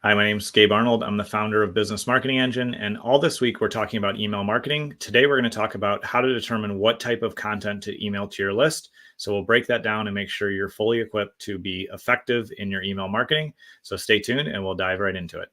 Hi, my name is Gabe Arnold. I'm the founder of Business Marketing Engine, and all this week we're talking about email marketing. Today we're going to talk about how to determine what type of content to email to your list. So we'll break that down and make sure you're fully equipped to be effective in your email marketing. So stay tuned and we'll dive right into it.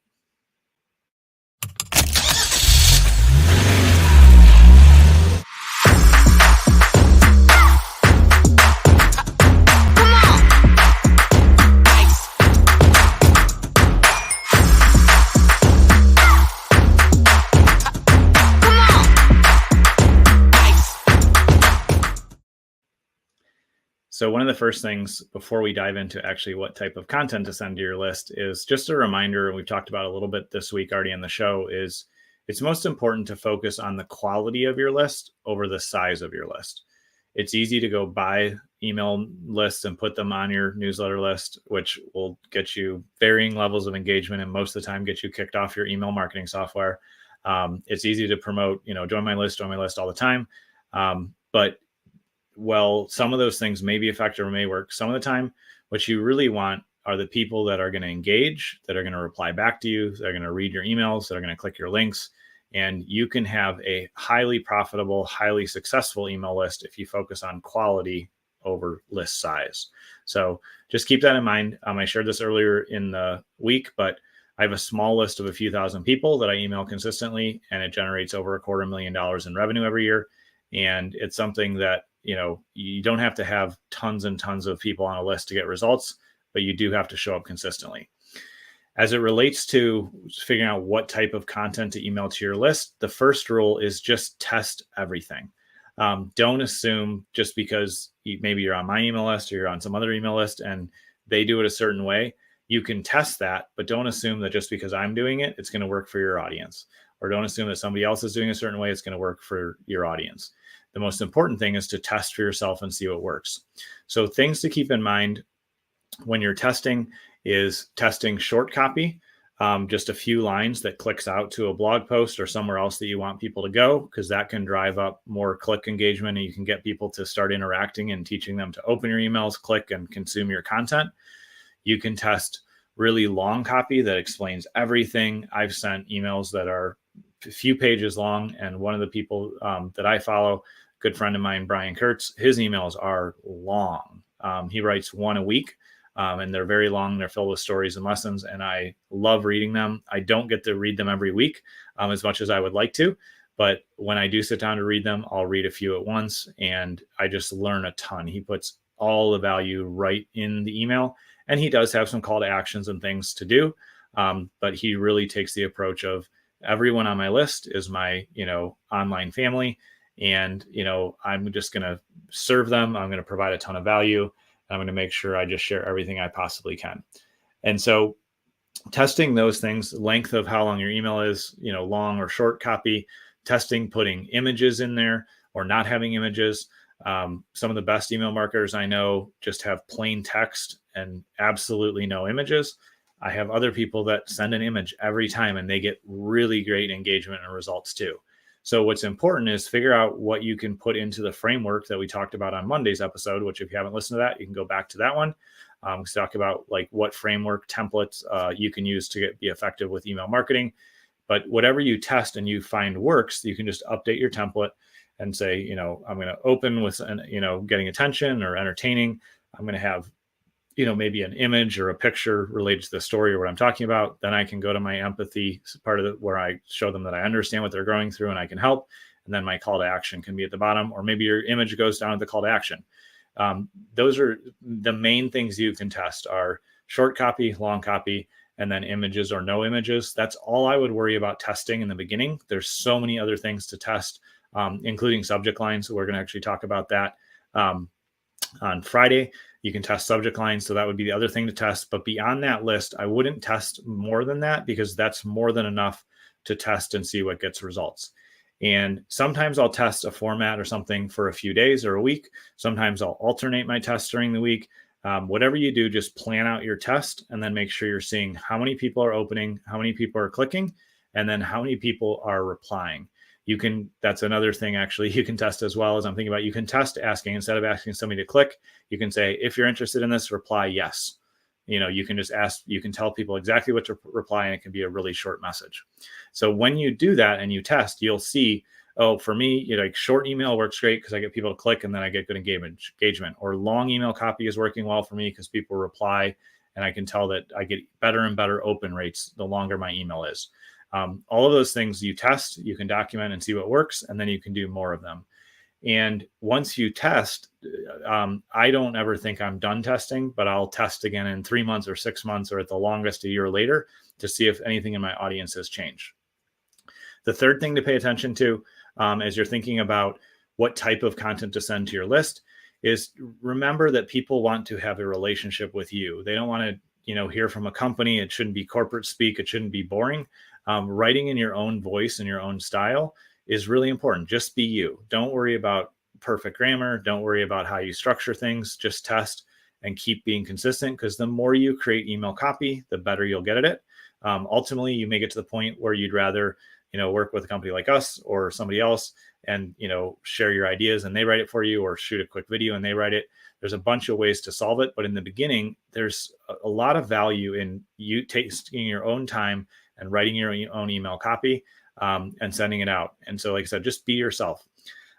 So one of the first things before we dive into actually what type of content to send to your list is just a reminder, and we've talked about a little bit this week already on the show, is it's most important to focus on the quality of your list over the size of your list. It's easy to go buy email lists and put them on your newsletter list, which will get you varying levels of engagement and most of the time get you kicked off your email marketing software. It's easy to promote, join my list all the time. But well, some of those things may be effective or may work. Some of the time, what you really want are the people that are going to engage, that are going to reply back to you, that are going to read your emails, that are going to click your links. And you can have a highly profitable, highly successful email list if you focus on quality over list size. So just keep that in mind. I shared this earlier in the week, but I have a small list of a few thousand people that I email consistently, and it generates over $250,000 in revenue every year. And it's something that you don't have to have tons and tons of people on a list to get results, but you do have to show up consistently. As it relates to figuring out what type of content to email to your list, the first rule is just test everything. Don't assume just because maybe you're on my email list or you're on some other email list and they do it a certain way. You can test that, but don't assume that just because I'm doing it, it's going to work for your audience. Or don't assume that somebody else is doing a certain way, it's going to work for your audience. The most important thing is to test for yourself and see what works. So things to keep in mind when you're testing is testing short copy, just a few lines that clicks out to a blog post or somewhere else that you want people to go, because that can drive up more click engagement and you can get people to start interacting and teaching them to open your emails, click, and consume your content. You can test really long copy that explains everything. I've sent emails that are a few pages long, and one of the people that I follow, good friend of mine, Brian Kurtz, his emails are long. He writes one a week, and they're very long. They're filled with stories and lessons, and I love reading them. I don't get to read them every week as much as I would like to, but when I do sit down to read them, I'll read a few at once, and I just learn a ton. He puts all the value right in the email, and he does have some call to actions and things to do, but he really takes the approach of everyone on my list is my, online family. And, I'm just going to serve them. I'm going to provide a ton of value. I'm going to make sure I just share everything I possibly can. And so testing those things, length of how long your email is, long or short copy, testing, putting images in there or not having images. Some of the best email marketers I know just have plain text and absolutely no images. I have other people that send an image every time and they get really great engagement and results too. So what's important is figure out what you can put into the framework that we talked about on Monday's episode, which if you haven't listened to that, you can go back to that one. We talk about like what framework templates you can use to be effective with email marketing. But whatever you test and you find works, you can just update your template and say, I'm going to open with, getting attention or entertaining. I'm going to have maybe an image or a picture related to the story or what I'm talking about. Then I can go to my empathy part of it where I show them that I understand what they're going through and I can help. And then my call to action can be at the bottom, or maybe your image goes down at the call to action. Those are the main things you can test are short copy, long copy, and then images or no images. That's all I would worry about testing in the beginning. There's so many other things to test, including subject lines. So we're going to actually talk about that on Friday. You can test subject lines. So that would be the other thing to test. But beyond that list, I wouldn't test more than that because that's more than enough to test and see what gets results. And sometimes I'll test a format or something for a few days or a week. Sometimes I'll alternate my tests during the week. Whatever you do, just plan out your test and then make sure you're seeing how many people are opening, how many people are clicking, and then how many people are replying. That's another thing actually you can test as well as I'm thinking about. You can test asking, instead of asking somebody to click, you can say, if you're interested in this, reply yes. You can just ask, you can tell people exactly what to reply, and it can be a really short message. So when you do that and you test, you'll see, oh, for me, like short email works great because I get people to click and then I get good engagement. Or long email copy is working well for me because people reply, and I can tell that I get better and better open rates the longer my email is. All of those things you test, you can document and see what works, and then you can do more of them. And once you test, I don't ever think I'm done testing, but I'll test again in 3 months or 6 months, or at the longest a year later, to see if anything in my audience has changed. The third thing to pay attention to as you're thinking about what type of content to send to your list is remember that people want to have a relationship with you. They don't want to hear from a company. It shouldn't be corporate speak. It shouldn't be boring. Writing in your own voice and your own style is really important. Just be you. Don't worry about perfect grammar. Don't worry about how you structure things. Just test and keep being consistent, because the more you create email copy, the better you'll get at it. Ultimately, you may get to the point where you'd rather work with a company like us or somebody else and share your ideas and they write it for you, or shoot a quick video and they write it. There's a bunch of ways to solve it, but in the beginning, there's a lot of value in you taking your own time and writing your own email copy and sending it out. And so, like I said, just be yourself.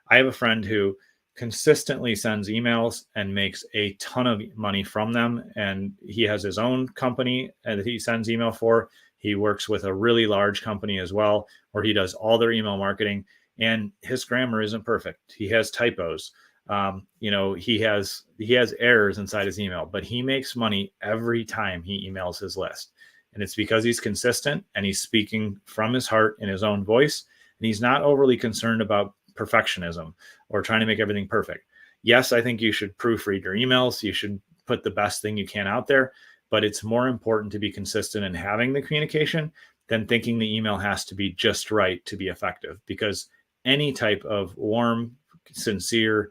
I have a friend who consistently sends emails and makes a ton of money from them. And he has his own company that he sends email for. He works with a really large company as well, where he does all their email marketing, and his grammar isn't perfect. He has typos. He has errors inside his email, but he makes money every time he emails his list. And it's because he's consistent and he's speaking from his heart in his own voice. And he's not overly concerned about perfectionism or trying to make everything perfect. Yes, I think you should proofread your emails. You should put the best thing you can out there, but it's more important to be consistent in having the communication than thinking the email has to be just right to be effective, because any type of warm, sincere,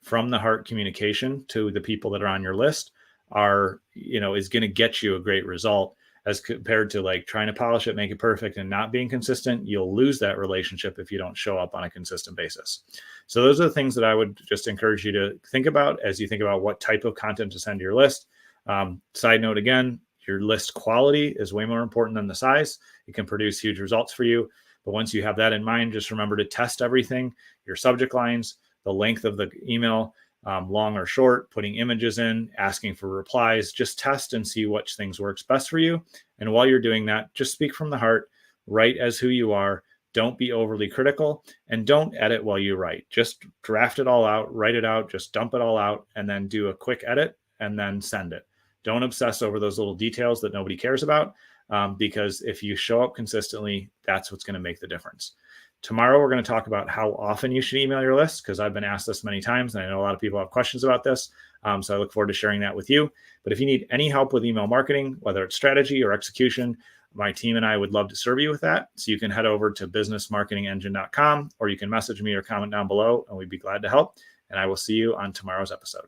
from the heart communication to the people that are on your list is going to get you a great result, as compared to like trying to polish it, make it perfect, and not being consistent. You'll lose that relationship if you don't show up on a consistent basis. So those are the things that I would just encourage you to think about as you think about what type of content to send to your list. Side note again, your list quality is way more important than the size. It can produce huge results for you. But once you have that in mind, just remember to test everything, your subject lines, the length of the email, long or short, putting images in, asking for replies. Just test and see which things works best for you. And while you're doing that, just speak from the heart, write as who you are. Don't be overly critical, and don't edit while you write. Just draft it all out, write it out, just dump it all out, and then do a quick edit and then send it. Don't obsess over those little details that nobody cares about, because if you show up consistently, that's what's going to make the difference. Tomorrow, we're going to talk about how often you should email your list, because I've been asked this many times, and I know a lot of people have questions about this. So I look forward to sharing that with you. But if you need any help with email marketing, whether it's strategy or execution, my team and I would love to serve you with that. So you can head over to businessmarketingengine.com, or you can message me or comment down below, and we'd be glad to help. And I will see you on tomorrow's episode.